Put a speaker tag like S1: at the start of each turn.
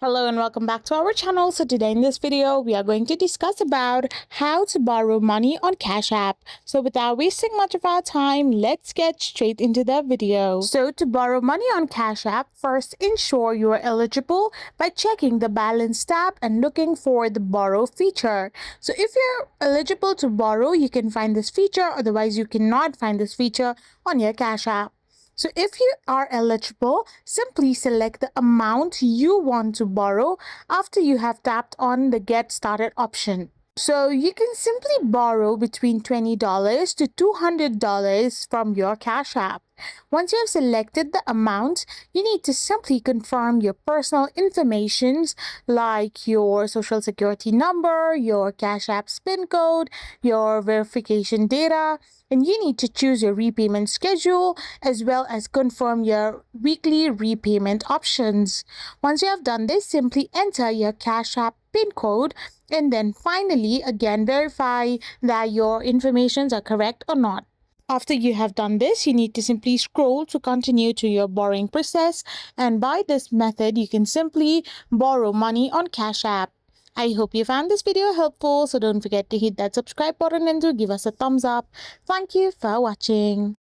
S1: Hello and welcome back to our channel. So today in this video, we are going to discuss about how to borrow money on Cash App. So without wasting much of our time, let's get straight into the video. So to borrow money on Cash App, first ensure you are eligible by checking the balance tab and looking for the borrow feature. So if you're eligible to borrow, you can find this feature. Otherwise, you cannot find this feature on your Cash App. So if you are eligible, simply select the amount you want to borrow after you have tapped on the Get Started option. So you can simply borrow between $20 to $200 from your Cash App. Once you have selected the amount, you need to simply confirm your personal information like your social security number, your Cash App's PIN code, your verification data, and you need to choose your repayment schedule as well as confirm your weekly repayment options. Once you have done this, simply enter your Cash App PIN code and then finally again verify that your informations are correct or not. After you have done this, you need to simply scroll to continue to your borrowing process, and by this method you can simply borrow money on Cash App. I hope you found this video helpful, so don't forget to hit that subscribe button and to give us a thumbs up. Thank you for watching.